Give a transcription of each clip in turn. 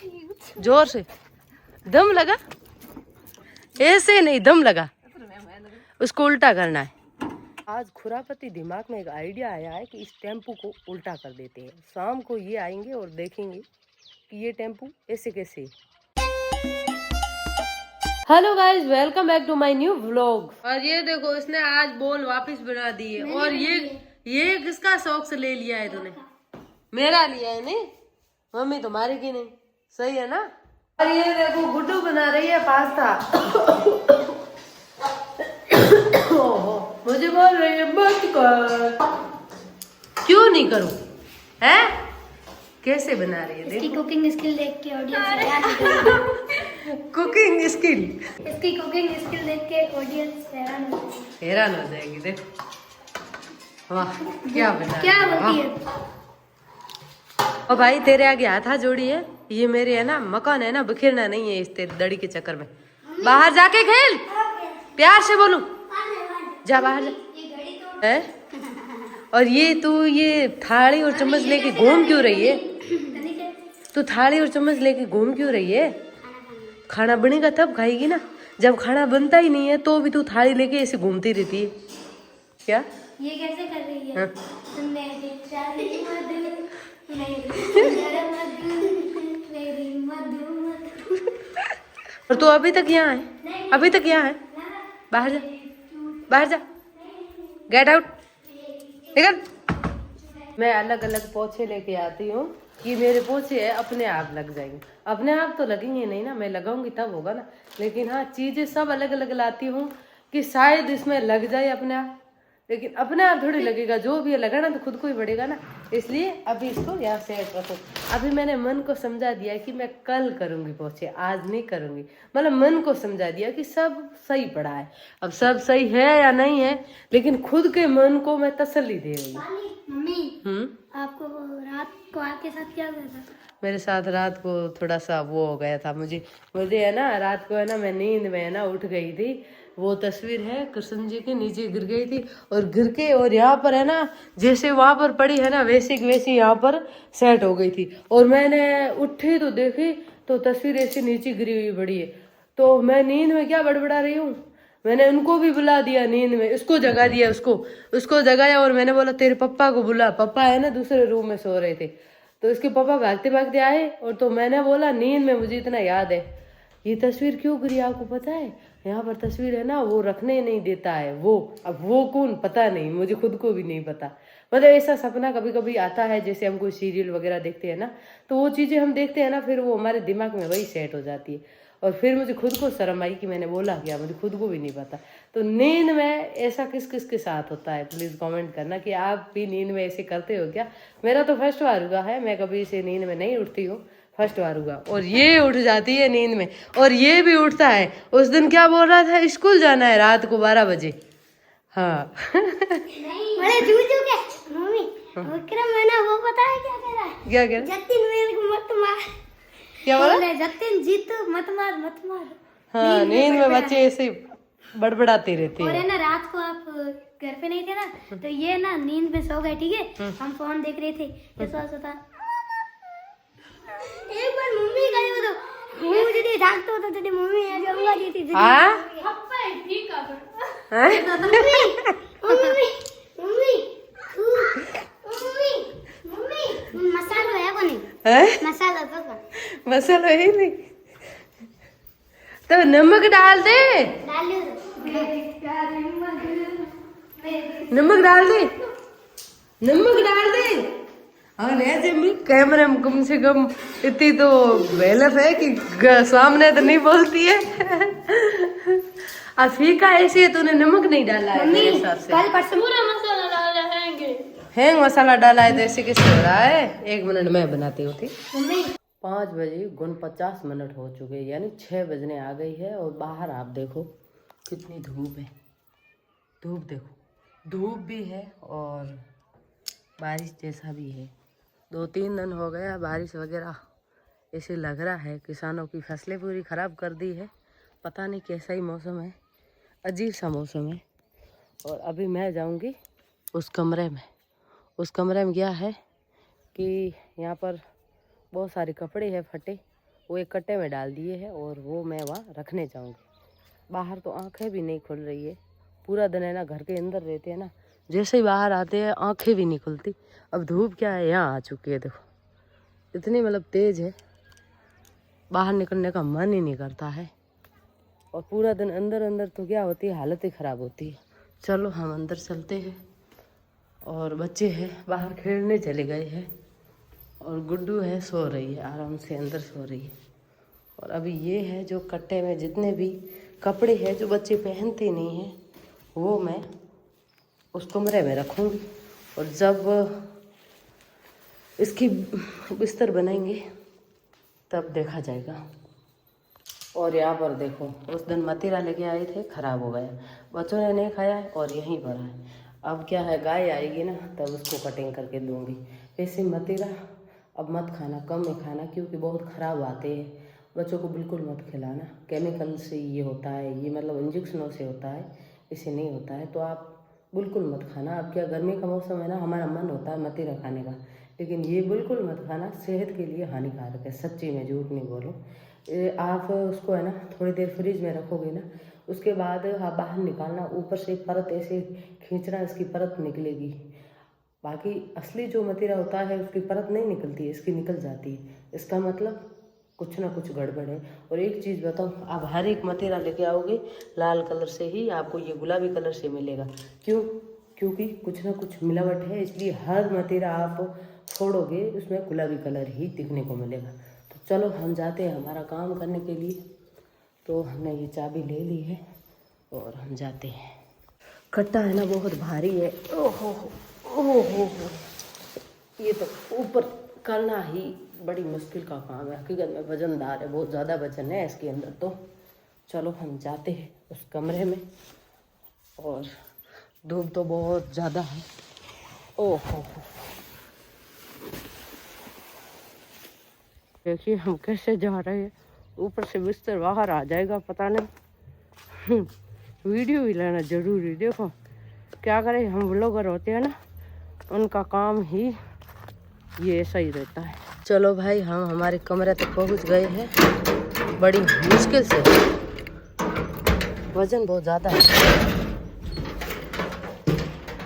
जोर से दम लगा, ऐसे नहीं, दम लगा, उसको उल्टा करना है। आज खुरापति दिमाग में एक आइडिया आया है कि इस टेम्पू को उल्टा कर देते हैं। शाम को ये आएंगे और देखेंगे कि ये टेम्पू ऐसे कैसे। Hello guys, welcome back to my new vlog. और ये देखो, इसने आज बॉल वापस बना दी है। और ये किसका शौक से ले लिया है तूने? मेरा लिया है। नहीं, मम्मी तुम्हारी की नहीं, सही है ना। और ये देखो, गुड्डू बना रही है पास्ता। मुझे बोल रही है मत कर। क्यों नहीं करूं? है कैसे बना रही है? इसकी कुकिंग स्किल देख के ऑडियंस कुकिंग स्किल, इसकी कुकिंग स्किल देख के ऑडियंस हैरान हो जाएगी। देखो, वाह क्या बना, क्या होती है। और भाई तेरे आगे हाथा जोड़ी है। ये मेरे है ना मकान है ना, बिखरना नहीं है इस तेरी दड़ी के चक्कर में। बाहर जाके खेल, प्यार से बोलूं, जा बाहर जा। है? और ये तू ये थाली और चम्मच लेके घूम क्यों रही है? तू थाली और चम्मच लेके घूम क्यों रही है? खाना बनेगा तब खाएगी ना। जब खाना बनता ही नहीं है तो भी तू थाली लेके ऐसे घूमती रहती है क्या? ये कैसे कर रही है? हाँ? और तू अभी तक यहाँ है, अभी तक यहाँ है। बाहर जा, बाहर जा, गेट आउट, निकल। मैं अलग अलग पोछे लेके आती हूँ कि मेरे पोछे है अपने आप लग जाएंगे। अपने आप तो लगेंगे नहीं ना, मैं लगाऊंगी तब होगा ना। लेकिन हाँ, चीजें सब अलग अलग लाती हूँ कि शायद इसमें लग जाए अपने आप। लेकिन अपने आप थोड़ी लगेगा, जो भी लगाना तो खुद को ही पड़ेगा ना। इसलिए अभी इसको यहाँ से रखो। अभी मैंने मन को समझा दिया कि मैं कल करूंगी पोछे, आज नहीं करूंगी। मतलब मन को समझा दिया कि सब सही पड़ा है। अब सब सही है या नहीं है, लेकिन खुद के मन को मैं तसल्ली दे रही हूँ। मम्मी, आपको रात को आपके साथ क्या हुआ था? मेरे साथ रात को थोड़ा सा वो हो गया था। मुझे है ना, रात को है ना, मैं नींद में है ना उठ गई थी। वो तस्वीर है कृष्ण जी की, नीचे गिर गई थी और गिर के और यहाँ पर है ना, जैसे वहां पर पड़ी है ना, वैसे की वैसी यहाँ पर सेट हो गई थी। और मैंने उठी तो देखी तो तस्वीर ऐसे नीचे गिरी हुई पड़ी है। तो मैं नींद में क्या बड़बड़ा रही हूँ, मैंने उनको भी बुला दिया नींद में, उसको जगा दिया, उसको जगाया और मैंने बोला तेरे पप्पा को बुला। पप्पा है ना दूसरे रूम में सो रहे थे, तो इसके पापा भागते भागते आए। और तो मैंने बोला नींद में मुझे इतना याद है, ये तस्वीर क्यों गिरी आपको पता है? यहाँ पर तस्वीर है ना, वो रखने नहीं देता है वो। अब वो कौन पता नहीं, मुझे खुद को भी नहीं पता। मतलब ऐसा सपना कभी कभी आता है, जैसे हम कोई सीरियल वगैरह देखते हैं ना, तो वो चीजें हम देखते हैं ना, फिर वो हमारे दिमाग में वही सेट हो जाती है। और फिर मुझे खुद को शर्म आई कि मैंने बोला क्या, मुझे खुद को भी नहीं पता। तो नींद में ऐसा किस किस के साथ होता है, प्लीज कमेंट करना कि आप भी नींद में ऐसे करते हो क्या। मेरा तो फर्स्ट बार हुआ है, मैं कभी इसे नींद में नहीं उठती हूँ, फर्स्ट बार हुआ। और ये उठ जाती है नींद में, और ये भी उठता है। उस दिन क्या बोल रहा था, स्कूल जाना है रात को 12 बजे। हाँ मम्मी, विक्रम है ना, वो पता है क्या कह रहा है? क्या कह रहा? जतिन मेरे को मत मार। क्या बोला? जतिन जीतू मत मार मत मार। हाँ, नींद में बच्चे ऐसे बड़बड़ाते रहते और हैं। है ना, रात को आप घर पे नहीं थे ना, तो ये ना नींद में सो गए, ठीक है। हम फोन देख रहे थे, ये सोता एक बार मम्मी गई हो तो मम्मी जी जागतो तो तेरी मम्मी आ जाऊंगा जी थी। हां पप्पा ठीक है। हैं? मम्मी मम्मी मम्मी मसाला है को नहीं? हैं? मसाला तो मसाला ही नहीं तो नमक डाल दे, डालियो। नमक डाल दे, नमक डाल दे। और ऐसे भी कैमरे में कम से कम इतनी तो बेलफ है कि सामने तो नहीं बोलती है। फीका ऐसी है, तूने नमक नहीं डाला है मेरे हिसाब से। कल परसों पूरा मसाला डाला हैंग मसाला डाला है तो ऐसे कैसे हो रहा है? 1 मिनट मैं बनाती हूँ, ठीक। 5 बजे 49 मिनट हो चुके हैं, यानी 6 बजने आ गई है। और बाहर आप देखो कितनी धूप है, धूप देखो, धूप भी है और बारिश जैसा भी है। 2-3 दिन हो गया बारिश वगैरह, ऐसे लग रहा है किसानों की फसलें पूरी ख़राब कर दी है। पता नहीं कैसा ही मौसम है, अजीब सा मौसम है। और अभी मैं जाऊंगी उस कमरे में। उस कमरे में क्या है कि यहाँ पर बहुत सारे कपड़े हैं फटे, वो एक कट्टे में डाल दिए हैं और वो मैं वहाँ रखने जाऊँगी। बाहर तो आंखें भी नहीं खुल रही है, पूरा दिन है ना घर के अंदर रहते हैं ना, जैसे ही बाहर आते हैं आंखें भी नहीं खुलती। अब धूप क्या है यहाँ आ चुकी है, देखो इतनी मतलब तेज़ है, बाहर निकलने का मन ही नहीं करता है। और पूरा दिन अंदर अंदर तो क्या होती है, हालत ही ख़राब होती है। चलो हम अंदर चलते हैं। और बच्चे हैं बाहर खेलने चले गए हैं और गुड्डू है सो रही है, आराम से अंदर सो रही है। और अभी ये है जो कट्टे में जितने भी कपड़े हैं जो बच्चे पहनते नहीं हैं वो मैं उस कमरे में रखूँगी। और जब इसकी बिस्तर बनाएंगे तब देखा जाएगा। और यहाँ पर देखो उस दिन मतीरा लेके आए थे, ख़राब हो गया, बच्चों ने नहीं खाया है और यहीं पर है। अब क्या है, गाय आएगी ना तब उसको कटिंग करके दूंगी। वैसे मतीरा अब मत खाना, कम में खाना, क्योंकि बहुत ख़राब आते हैं। बच्चों को बिल्कुल मत खिलाना, केमिकल से ये होता है, ये मतलब इंजेक्शनों से होता है, इसे नहीं होता है, तो आप बिल्कुल मत खाना। अब क्या गर्मी का मौसम है ना, हमारा मन होता है मतीरा खाने का, लेकिन ये बिल्कुल मत खाना, सेहत के लिए हानिकारक है, सच्ची में झूठ नहीं बोलो। आप उसको है ना थोड़ी देर फ्रिज में रखोगे ना, उसके बाद आप बाहर निकालना, ऊपर से परत ऐसे खींचना, इसकी परत निकलेगी। बाकी असली जो मतीरा होता है उसकी परत नहीं निकलती है, इसकी निकल जाती है। इसका मतलब कुछ ना कुछ गड़बड़ है। और एक चीज़ बताऊँ, आप हर एक मतीरा लेके आओगे लाल कलर से ही आपको ये गुलाबी कलर से मिलेगा। क्यों? क्योंकि कुछ ना कुछ मिलावट है, इसलिए हर मतीरा आप छोड़ोगे उसमें गुलाबी कलर ही दिखने को मिलेगा। तो चलो हम जाते हैं हमारा काम करने के लिए। तो हमने ये चाबी ले ली है और हम जाते हैं। कट्टा है ना बहुत भारी है, ओहो ओहो, ये तो ऊपर करना ही बड़ी मुश्किल का काम है। हकीकत में वजनदार है, बहुत ज़्यादा वजन है इसके अंदर। तो चलो हम जाते हैं उस कमरे में। और धूप तो बहुत ज़्यादा है, ओहो। देखिए हम कैसे जा रहे हैं, ऊपर से बिस्तर बाहर आ जाएगा पता नहीं। वीडियो भी लेना जरूरी, देखो क्या करें, हम ब्लॉगर होते हैं ना, उनका काम ही ये सही रहता है। चलो भाई हम हमारे कमरे तक पहुंच गए हैं, बड़ी मुश्किल से, वजन बहुत ज़्यादा है।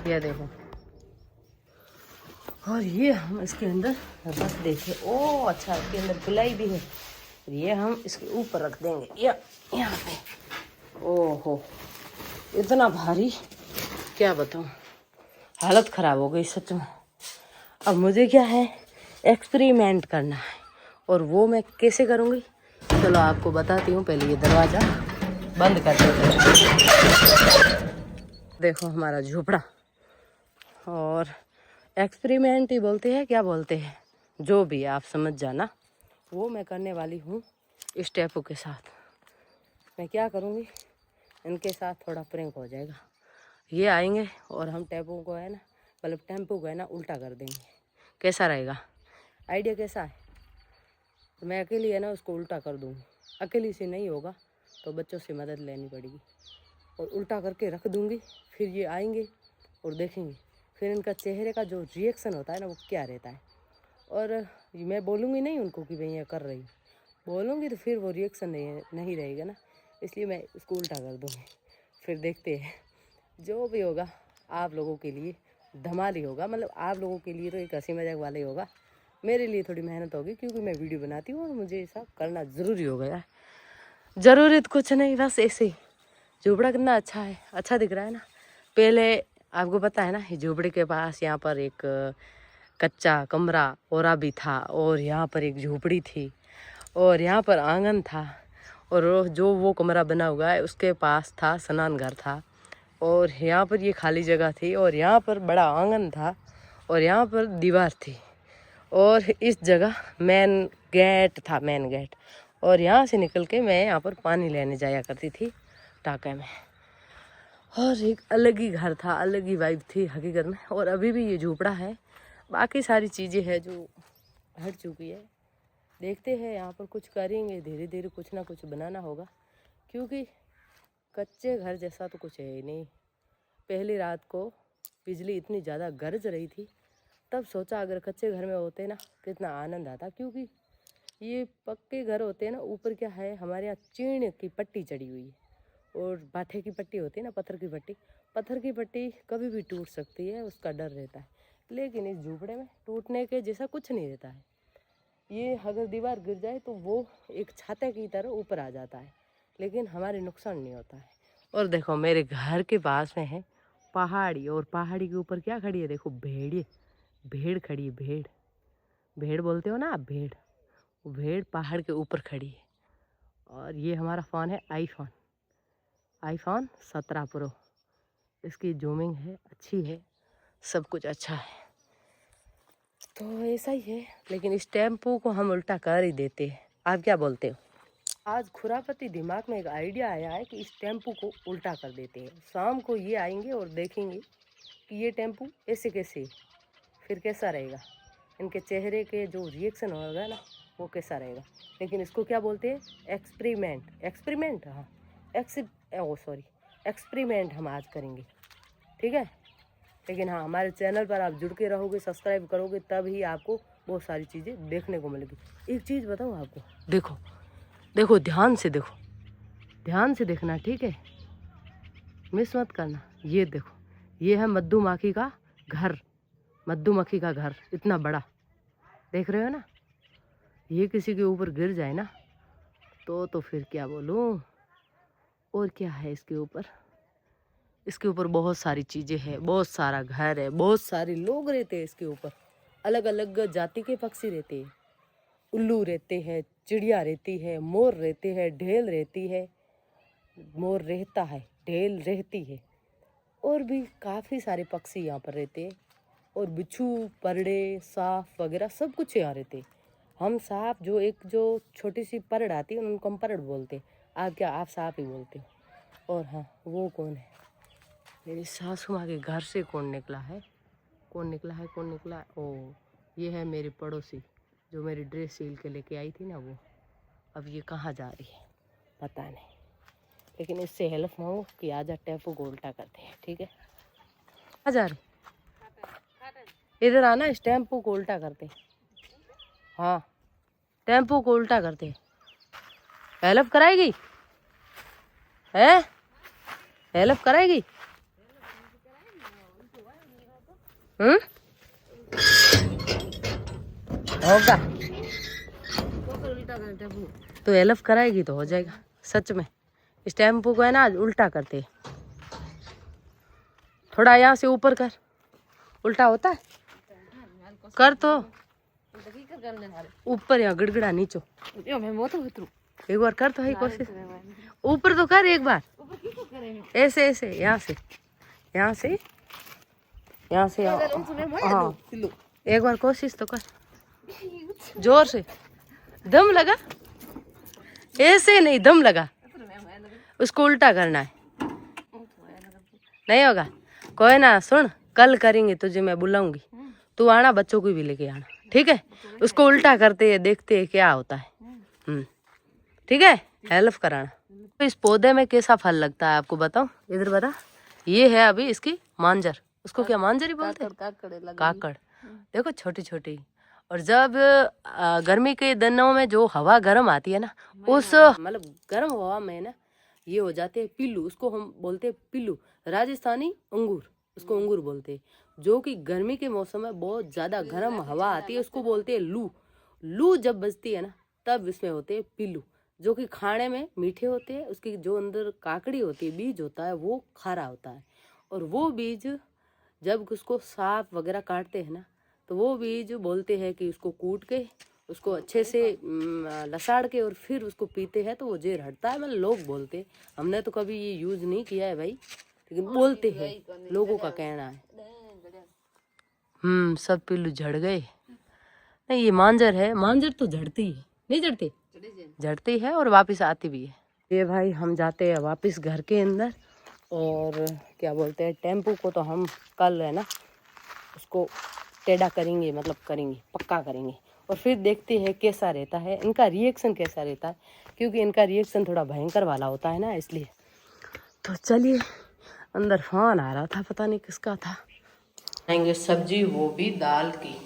ये देखो, और ये हम इसके अंदर रख देते। ओ अच्छा, इसके अंदर पिलाई भी है। ये हम इसके ऊपर रख देंगे, यहाँ पे। ओहो इतना भारी, क्या बताऊँ, हालत ख़राब हो गई सच में। अब मुझे क्या है, एक्सपेरिमेंट करना है, और वो मैं कैसे करूँगी चलो आपको बताती हूँ। पहले ये दरवाज़ा बंद कर देते। देखो हमारा झोपड़ा, और एक्सपेरिमेंट ही बोलते हैं, क्या बोलते हैं, जो भी आप समझ जाना, वो मैं करने वाली हूँ इस टेपू के साथ। मैं क्या करूँगी, इनके साथ थोड़ा प्रैंक हो जाएगा। ये आएंगे और हम टेपू को है ना, मतलब टेम्पू को है ना उल्टा कर देंगे। कैसा रहेगा, आइडिया कैसा है? तो मैं अकेली है ना उसको उल्टा कर दूँगी, अकेली से नहीं होगा तो बच्चों से मदद लेनी पड़ेगी, और उल्टा करके रख दूँगी। फिर ये आएंगे और देखेंगे, फिर इनका चेहरे का जो रिएक्शन होता है ना वो क्या रहता है। और मैं बोलूँगी नहीं उनको कि भैया कर रही, बोलूँगी तो फिर वो रिएक्शन नहीं रहेगा ना, इसलिए मैं उसको उल्टा कर दूँगी। फिर देखते हैं, जो भी होगा आप लोगों के लिए धमाल ही होगा। मतलब आप लोगों के लिए तो एक हंसी मजाक वाला ही होगा, मेरे लिए थोड़ी मेहनत होगी क्योंकि मैं वीडियो बनाती हूँ और मुझे ये सब करना ज़रूरी हो गया है। ज़रूरी तो कुछ नहीं, बस ऐसे ही। झोपड़ा कितना अच्छा है, अच्छा दिख रहा है ना। पहले आपको पता है ना, ये झोपड़े के पास यहाँ पर एक कच्चा कमरा और भी था, और यहाँ पर एक झोपड़ी थी, और यहाँ पर आंगन था, और जो वो कमरा बना हुआ है उसके पास था स्नान घर था, और यहाँ पर ये खाली जगह थी, और यहाँ पर बड़ा आंगन था, और यहाँ पर दीवार थी, और इस जगह मेन गेट था, मेन गेट। और यहाँ से निकल के मैं यहाँ पर पानी लेने जाया करती थी टाँके में। और एक अलग ही घर था, अलग ही वाइब थी हकीकत में। और अभी भी ये झोपड़ा है, बाकी सारी चीज़ें हैं जो हट चुकी है। देखते हैं यहाँ पर कुछ करेंगे, धीरे धीरे कुछ ना कुछ बनाना होगा, क्योंकि कच्चे घर जैसा तो कुछ है ही नहीं। पहली रात को बिजली इतनी ज़्यादा गरज रही थी, तब सोचा अगर कच्चे घर में होते ना कितना आनंद आता, क्योंकि ये पक्के घर होते हैं ना, ऊपर क्या है हमारे यहाँ चीड़ की पट्टी चढ़ी हुई है और बाठे की पट्टी होती है ना, पत्थर की पट्टी कभी भी टूट सकती है, उसका डर रहता है। लेकिन इस झूपड़े में टूटने के जैसा कुछ नहीं रहता है। ये अगर दीवार गिर जाए तो वो एक छाते की तरह ऊपर आ जाता है, लेकिन हमारे नुकसान नहीं होता है। और देखो मेरे घर के पास में है पहाड़ी, और पहाड़ी के ऊपर क्या खड़ी है, देखो भेड़ खड़ी है। भेड़ बोलते हो ना आप, भेड़। वो भेड़ पहाड़ के ऊपर खड़ी है। और ये हमारा फ़ोन है आईफोन 17 प्रो। इसकी जूमिंग है अच्छी है, सब कुछ अच्छा है। तो ऐसा ही है, लेकिन इस टेम्पो को हम उल्टा कर ही देते हैं। आप क्या बोलते हो? आज खुरापति दिमाग में एक आइडिया आया है कि इस टेम्पो को उल्टा कर देते हैं। शाम को ये आएंगे और देखेंगे कि ये टेम्पो ऐसे कैसे, फिर कैसा रहेगा, इनके चेहरे के जो रिएक्शन होगा ना वो कैसा रहेगा। लेकिन इसको क्या बोलते हैं, एक्सपेरिमेंट। हाँ एक्सपेरिमेंट हम आज करेंगे, ठीक है। लेकिन हाँ, हमारे चैनल पर आप जुड़ के रहोगे, सब्सक्राइब करोगे, तभी आपको बहुत सारी चीज़ें देखने को मिलेगी। एक चीज़ बताऊँ आपको, देखो ध्यान से देखना, ठीक है, मिस मत करना। ये देखो, ये है मधुमक्खी का घर, इतना बड़ा, देख रहे हो ना। ये किसी के ऊपर गिर जाए ना तो फिर क्या बोलूँ। और क्या है इसके ऊपर बहुत सारी चीज़ें हैं, बहुत सारा घर है, बहुत सारे लोग रहते हैं इसके ऊपर। अलग अलग जाति के पक्षी रहते हैं, उल्लू रहते हैं, चिड़िया रहती है, मोर रहते हैं, ढेल रहती है, मोर रहता है, ढेल रहती है, और भी काफ़ी सारे पक्षी यहाँ पर रहते हैं। और बिच्छू, परड़े, सांप वगैरह सब कुछ यहाँ रहते हैं। हम सांप जो छोटी सी परड़ आती है उनको हम परड़ बोलते हैं। आप सांप ही बोलते हो। और हाँ, वो कौन है, मेरी सासू माँ के घर से कौन निकला है। ओ, ये है मेरी पड़ोसी जो मेरी ड्रेस सील के लेके आई थी ना, वो अब ये कहाँ जा रही है पता नहीं। लेकिन इससे हेल्प मांगो कि आजा टेम्पो को उल्टा करते हैं, ठीक है। आ जा रही, इधर आना, इस टेम्पो को उल्टा करते हैं। हाँ, टेम्पो को उल्टा करते हैं। हेल्प कराएगी है, हेल्प कराएगी। होगा तो हेल्प कराएगी तो हो जाएगा। सच में इस टेम्पो को है ना आज उल्टा करते हैं। थोड़ा यहाँ से ऊपर कर, उल्टा होता है, कर तो ऊपर, यहाँ गिड़गिड़ा नीचो, एक बार कर तो है कोशिश, ऊपर तो कर एक बार, ऐसे यहाँ से हाँ, एक बार कोशिश तो कर, जोर से दम लगा, ऐसे नहीं, दम लगा, उसको उल्टा करना है। नहीं होगा कोई ना, सुन, कल करेंगे, तुझे मैं बुलाऊंगी, तू आना, बच्चों को भी लेके आना, ठीक है। उसको उल्टा करते हैं, देखते हैं क्या होता है। ठीक है, हेल्प कराना। इस पौधे में कैसा फल लगता है आपको बताऊं, इधर बता। ये है अभी इसकी मांजर, उसको क्या मांजर ही बोलते हैं, काकड़। देखो छोटी छोटी। और जब गर्मी के दिनों में जो हवा गर्म आती है ना, उस मतलब गर्म हवा में ना ये हो जाते हैं पिल्लू, उसको हम बोलते हैं पिल्लू, राजस्थानी अंगूर, उसको अंगूर बोलते हैं। जो कि गर्मी के मौसम में बहुत ज्यादा गर्म हवा आती है, उसको बोलते हैं लू जब बजती है ना तब इसमें होते हैं पिल्लू, जो कि खाने में मीठे होते हैं। उसकी जो अंदर काकड़ी होती है, बीज होता है, वो खारा होता है। और वो बीज जब उसको सांप वगैरह काटते हैं ना, तो वो बीज बोलते हैं कि उसको कूट के, उसको अच्छे से लसाड़ के और फिर उसको पीते हैं तो वो जहर हटता है। मतलब लोग बोलते हैं, हमने तो कभी ये यूज नहीं किया है भाई, लेकिन बोलते हैं, लोगों का कहना है। सब पिल्लू झड़ गए। नहीं, ये मांजर है, मांजर तो झड़ती है, नहीं झड़ती, झड़ती है और वापस आती भी है। ये भाई हम जाते हैं वापस घर के अंदर। और क्या बोलते हैं, टेम्पो को तो हम कल है ना उसको टेढ़ा करेंगे, मतलब करेंगे, पक्का करेंगे। और फिर देखते हैं कैसा रहता है, इनका रिएक्शन कैसा रहता है, क्योंकि इनका रिएक्शन थोड़ा भयंकर वाला होता है ना, इसलिए। तो चलिए, अंदर फोन आ रहा था, पता नहीं किसका था। खाएंगे सब्जी, वो भी दाल की।